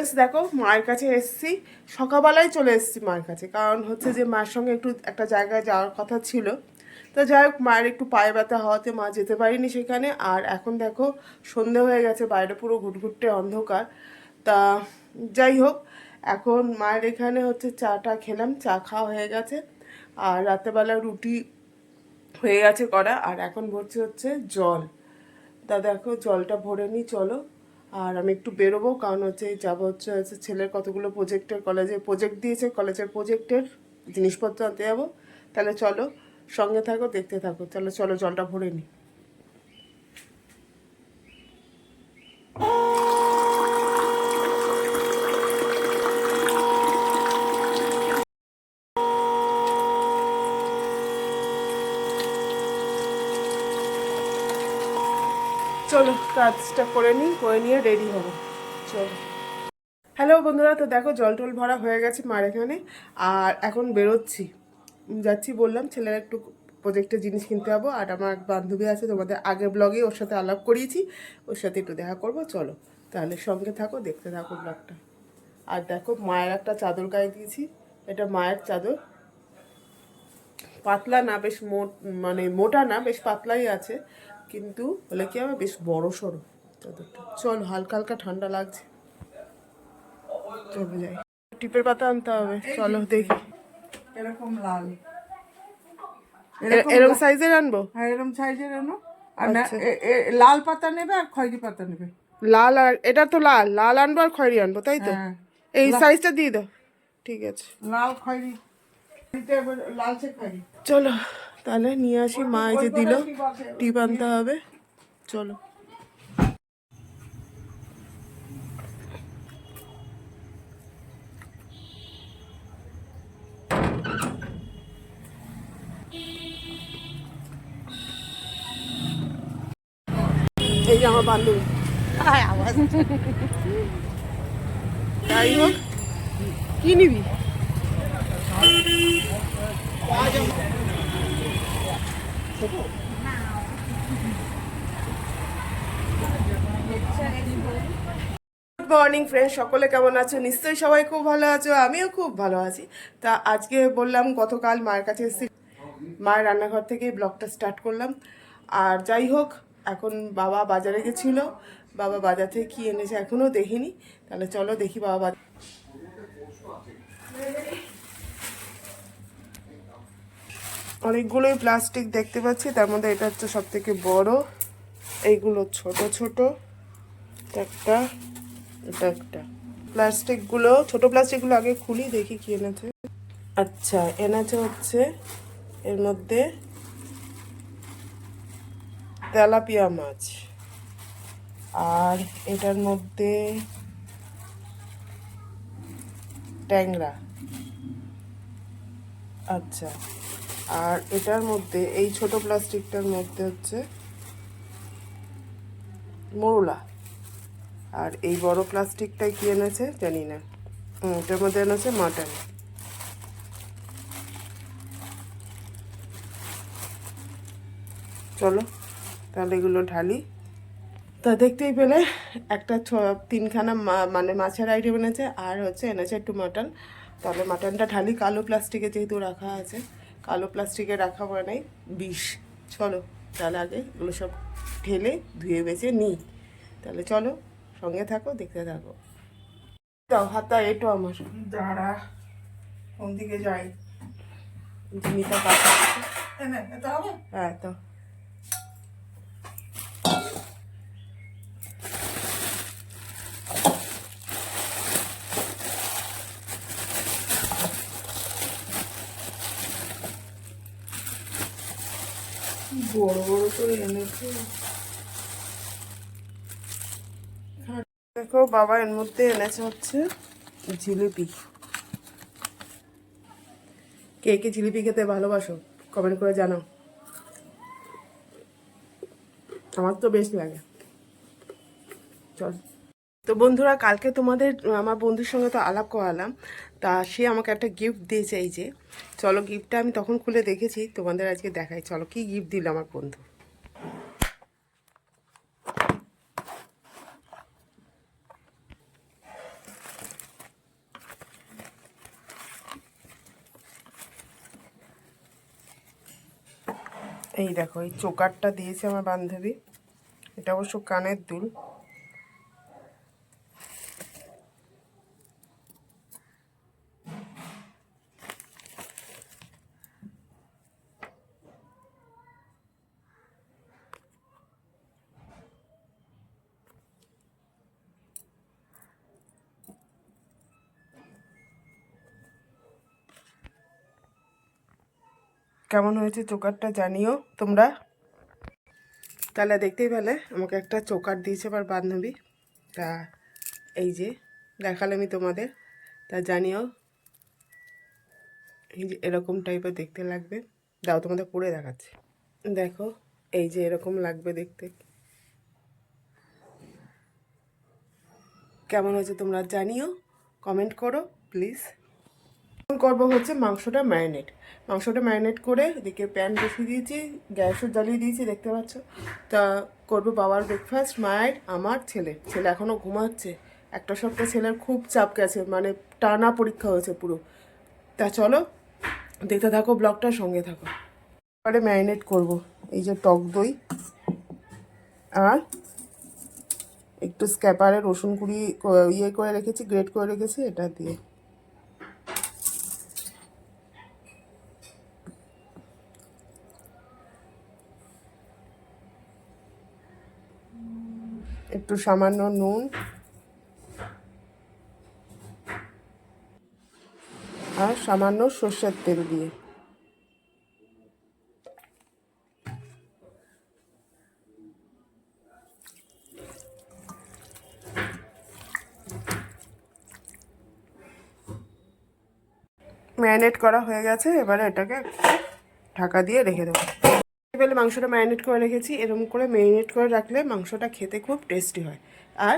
Friends দেখো মায়ের কাছে এসেছি, সকালবেলায় চলে এসেছি মায়ের কাছে, কারণ হচ্ছে যে মায়ের সঙ্গে একটু একটা জায়গায় যাওয়ার কথা ছিল। তো যাই হোক, মায়ের একটু পায়ে ব্যথা হওয়াতে মা যেতে পারিনি সেখানে। আর এখন দেখো সন্ধে হয়ে গেছে, বাইরে পুরো ঘুটঘুটে অন্ধকার। তা যাই হোক, এখন মায়ের এখানে হচ্ছে চাটা খেলাম, চা খাওয়া হয়ে গেছে। আর রাতেরবেলা রুটি হয়ে গেছে করা। আর এখন ভরছে হচ্ছে জল। তা দেখো জলটা ভরে নিই চলো। আর আমি একটু বেরোবো, কারণ হচ্ছে যাবো হচ্ছে ছেলের কতগুলো প্রজেক্টের, কলেজে প্রজেক্ট দিয়েছে, কলেজের প্রজেক্টের জিনিসপত্র আনতে যাবো। তাহলে চলো, সঙ্গে থাকো, দেখতে থাকো। চলো চলো, জলটা ভরে নিই। চলো কাজটা করে নিই, করে নিয়ে রেডি হবো। চলো। হ্যালো বন্ধুরা, তো দেখো জল টল ভরা হয়ে গেছে মার এখানে। আর এখন বেরোচ্ছি, যাচ্ছি বললাম, ছেলের একটু প্রজেক্টের জিনিস কিনতে যাবো। আর আমার এক বান্ধবী আছে, তোমাদের আগের ব্লগে ওর সাথে আলাপ করিয়েছি, ওর সাথে একটু দেখা করবো। চলো তাহলে সঙ্গে থাকো, দেখতে থাকো ব্লগটা। আর দেখো মায়ের একটা চাদর গায়ে দিয়েছি, এটা মায়ের চাদর, পাতলা না, বেশ মানে মোটা না, বেশ পাতলাই আছে, কিন্তু বলে কি হবে, বেশ বড় সড়ো চাদরটা। চলো, হালকা হালকা ঠান্ডা লাগছে, চলে যাই। টিপের পাতা আনতে হবে, চলো দেখি। এরকম লাল, এরকম সাইজের আনবো? হ্যাঁ এরকম সাইজের আনো। আর লাল পাতা নেবে আর খয়েরি পাতা নেবে। লাল, আর এটা তো লাল লাল আনবো আর খয়েরি আনবো, তাই তো? হ্যাঁ এই সাইজটা দিয়ে দাও, ঠিক আছে। লাল খয়েরি, লালচে খয়েরি। চলো তাহলে নিয়ে আসি, মা এই যে দিল, টিপ আনতে হবে, চলো। এই যে আমার বান্ধবী, যাই হোক, কি নিবি? গুড মর্নিং ফ্রেন্ড, সকলে কেমন আছো? নিশ্চয়ই সবাই খুব ভালো আছো, আমিও খুব ভালো আছি। তা আজকে বললাম গতকাল মায়ের কাছে এসেছি, মায়ের রান্নাঘর থেকেই ব্লগটা স্টার্ট করলাম। আর যাই হোক, এখন বাবা বাজারে গেছিলো, বাবা বাজার থেকে কী এনেছে এখনও দেখিনি। তাহলে চলো দেখি বাবা বাজার। অনেকগুলোই প্লাস্টিক দেখতে পাচ্ছি, তার মধ্যে এটা হচ্ছে সব থেকে বড়, এইগুলো ছোট ছোট, একটা, এটা একটা। প্লাস্টিকগুলো, ছোট প্লাস্টিকগুলো আগে খুলি, দেখি কি এনেছে। আচ্ছা, এনেছে হচ্ছে এর মধ্যে তেলাপিয়া মাছ, আর এটার মধ্যে ট্যাংরা। আচ্ছা, আর এটার মধ্যে এই ছোট প্লাস্টিকটার মধ্যে হচ্ছে মৌলা। আর এই বড় প্লাস্টিকটাই কি এনেছে জানি না, এটার মধ্যে এনেছে মাটন। চলো তাহলে এগুলো ঢালি। তা দেখতেই পেলে একটা তিনখানা মানে মাছের আইটেম এনেছে, আর হচ্ছে এনেছে একটু মাটন। তাহলে মাটনটা ঢালি, কালো প্লাস্টিকে যেহেতু রাখা আছে, কালো প্লাস্টিকে রাখা মানে বিষ। চলো তাহলে আগে এগুলো সব ঢেলে ধুয়ে বেছে নিই। তাহলে চলো সঙ্গে থাকো, দেখতে থাকো। দাও হাতটা, এটো আমার দাঁড়া, কোন দিকে যাই? জিনিসটা কাটা। এটা হবে? হ্যাঁ তো বড় বড় করে এনেছে। দেখো বাবা এর মধ্যে এনেছে হচ্ছে জিলিপি। কে কে জিলিপি খেতে ভালোবাসো কমেন্ট করে জানাও, আমার তো বেশ লাগে। চল, তো বন্ধুরা কালকে তোমাদের আমার বন্ধুর সঙ্গে তো আলাপ করালাম, তা সে আমাকে একটা গিফট দিয়েছে, এই যে। চলো গিফটটা আমি তখন খুলে দেখেছি, তোমাদের আজকে দেখাই। চলো কি গিফট দিল আমার বন্ধু। এই দেখো এই চোকারটা দিয়েছে আমার বান্ধবী, এটা অবশ্য কানের দুল। কেমন হয়েছে চোকারটা জানিও তোমরা। তাহলে দেখতেই পেলে আমাকে একটা চোকার দিয়েছে আমার বান্ধবী, তা এই যে দেখালাম আমি তোমাদের, তা জানিও। এই যে এরকম টাইপের দেখতে লাগবে, দাও তোমাদের পরে দেখাচ্ছি। দেখো এই যে এরকম লাগবে দেখতে, কেমন হয়েছে তোমরা জানিও, কমেন্ট করো প্লিজ। করবো হচ্ছে মাংসটা ম্যারিনেট করে এদিকে প্যান বসিয়ে দিয়েছি, গ্যাসও জ্বালিয়ে দিয়েছি দেখতে পাচ্ছ। তা করবো বাবার ব্রেকফাস্ট, মায়ের, আমার, ছেলে এখনও ঘুমাচ্ছে। একটা সপ্তাহ ছেলের খুব চাপ গেছে, মানে টানা পরীক্ষা হয়েছে পুরো। তা চলো দেখতে থাকো ব্লগটার সঙ্গে থাকো। এবারে ম্যারিনেট করব এই যে টক দই আর একটু স্ক্যাপারে রসুন কুড়ি ইয়ে করে রেখেছি, গ্রেট করে রেখেছি, এটা দিয়ে একটু সামান্য নুন আর সামান্য সর্ষের তেল দিয়ে ম্যারিনেট করা হয়ে গেছে। এবারে এটাকে ঢাকা দিয়ে রেখে দেবো। এবারে মাংসটা ম্যারিনেট করে রেখেছি, এরকম করে ম্যারিনেট করে রাখলে মাংসটা খেতে খুব টেস্টি হয়। আর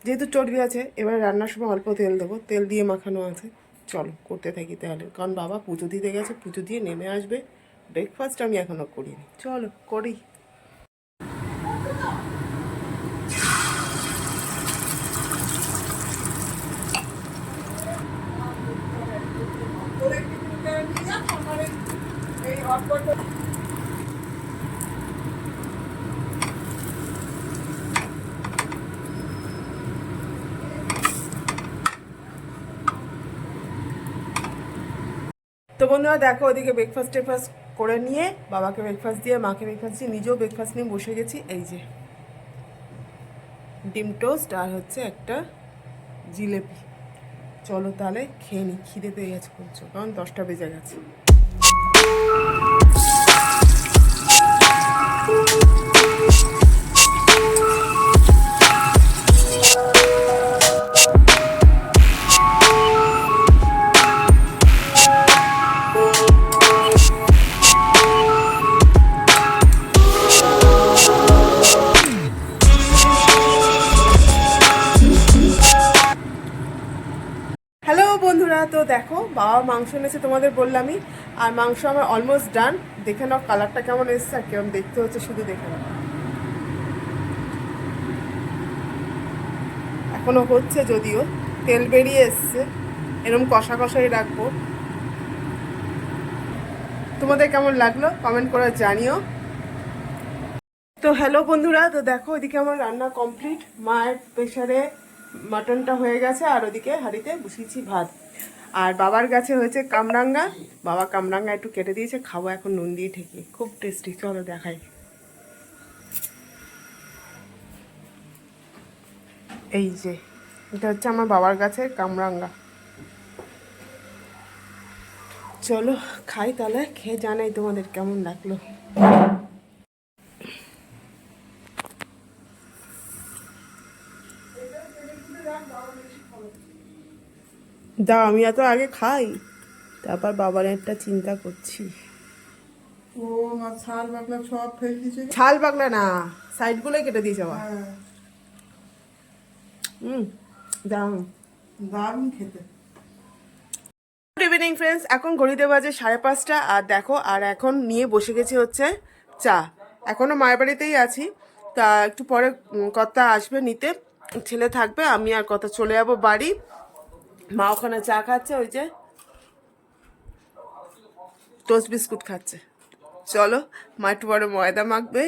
যেহেতু চর্বি আছে, এবারে রান্নার সময় অল্প তেল দেবো, তেল দিয়ে মাখানো আছে। চলো করতে থাকি তাহলে, কারণ বাবা পুজো দিতে গেছে, পুজো দিয়ে নেমে আসবে। ব্রেকফাস্ট আমি এখনও করিনি, চলো করি। তো বন্ধুরা দেখো, ওদিকে ব্রেকফাস্ট করে নিয়ে বাবাকে ব্রেকফাস্ট দিয়ে, মাকে ব্রেকফাস্ট দিয়ে, নিজেও ব্রেকফাস্ট নিয়ে বসে গেছি। এই যে ডিম টোস্ট আর হচ্ছে একটা জিলেপি। চলো তাহলে খেয়ে নিই, খিদে পেয়ে গেছে প্রচুর, কারণ 10টা বেজে গেছে। হ্যালো বন্ধুরা, তো দেখো বাবা মাংস এনেছে তোমাদের বললামই, আর মাংস আমার অলমোস্ট ডান। দেখে নাও কালারটা কেমন এসছে আর কেমন দেখতে হচ্ছে, শুধু দেখে নাও। এখনো হচ্ছে, যদিও তেল বেরিয়ে এসছে, এরকম কষা কষাই রাখবো। তোমাদের কেমন লাগলো কমেন্ট করে জানিও। তো হ্যালো বন্ধুরা, তো দেখো এদিকে আমার রান্না কমপ্লিট, মায়ের প্রেশারে মাটনটা হয়ে গেছে, আর ওদিকে হাঁড়িতে বসিয়েছি ভাত। আর বাবার কাছে হয়েছে কামরাঙ্গা, বাবা কামরাঙ্গা একটু কেটে দিয়েছে, খাবো এখন নুন দিয়ে ঠেকিয়ে, খুব টেস্টি। চলো দেখাই। এই যে এটা হচ্ছে আমার বাবার কাছে কামরাঙ্গা। চলো খাই তাহলে, খেয়ে জানাই তোমাদের কেমন লাগলো। দাও আমি এত আগে খাই, তারপর বাবার একটা চিন্তা করছি। ও আমার ছাল বাকলা সব ফেলে দিয়েছে। ছাল পাকলা না, সাইডগুলোই কেটে দিয়েছে আবার। দাম দারুণ খেতে। গুড ইভিনিং ফ্রেন্ডস, এখন ঘড়িতে বাজে 5:30, আর দেখো আর এখন নিয়ে বসে গেছি হচ্ছে চা। এখনও মায়ের বাড়িতেই আছি, তা একটু পরে কর্তা আসবে নিতে, ছেলে থাকবে, আমি আর কর্তা চলে যাবো বাড়ি। মা ওখানে চা খাচ্ছে, ওই যে টোস্ট বিস্কুট খাচ্ছে। চলো মা একটু পরে ময়দা মাখবে,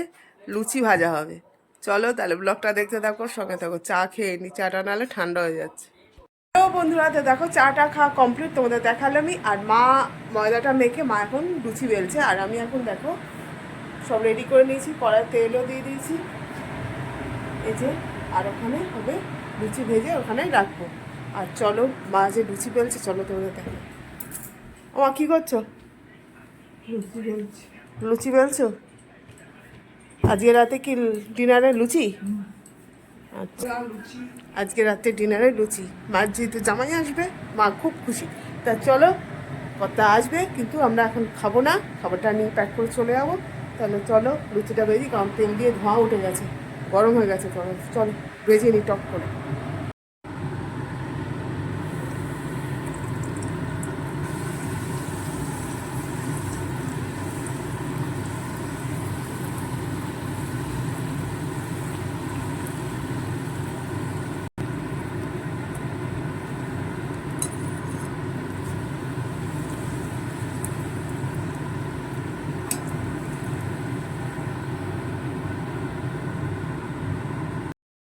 লুচি ভাজা হবে। চলো তাহলে ব্লগটা দেখতে থাকো, সঙ্গে থাকো। চা খেয়ে নি, চাটা নাহলে ঠান্ডা হয়ে যাচ্ছে। তো বন্ধুরা, তো দেখো চাটা খাওয়া কমপ্লিট, তোমাদের দেখালামই। আর মা ময়দাটা মেখে মা এখন লুচি বেলছে, আর আমি এখন দেখো সব রেডি করে নিয়েছি, কড়াই তেলও দিয়ে দিয়েছি এই যে। আর ওখানে হবে লুচি ভেজে ওখানে রাখবো। আর চলো মা যে লুচি বেলছে, চলো তোমাদের দেখো। মা কী করছো? লুচি বেলছি। লুচি বেলছো? আজকে রাতে কি ডিনারে লুচি? আচ্ছা, লুচি। আজকে রাতে ডিনারে লুচি। মার যেহেতু জামাই আসবে, মা খুব খুশি। তা চলো, কর্তা আসবে কিন্তু আমরা এখন খাবো না, খাবারটা নিয়ে প্যাক করে চলে যাবো। তাহলে চলো লুচিটা বেজি, কারণ তেল দিয়ে ধোঁয়া উঠে গেছে, গরম হয়ে গেছে। চলো চলো বেজে নিই টক করে।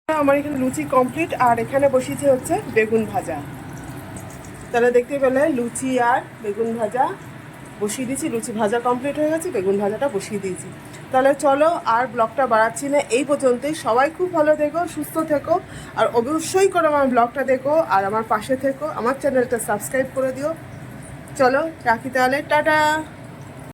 আমার এখানে লুচি কমপ্লিট, আর এখানে বসিয়েছে হচ্ছে বেগুন ভাজা। তাহলে দেখতে পেলে লুচি আর বেগুন ভাজা বসিয়ে দিয়েছি। লুচি ভাজা কমপ্লিট হয়ে গেছে, বেগুন ভাজাটা বসিয়ে দিয়েছি। তাহলে চলো আর ব্লগটা বাড়াচ্ছি না, এই পর্যন্তই। সবাই খুব ভালো থেকো, সুস্থ থেকো, আর অবশ্যই করে আমার ব্লগটা দেখো, আর আমার পাশে থেকো, আমার চ্যানেলটা সাবস্ক্রাইব করে দিও। চলো রাখি তাহলে, টাটা।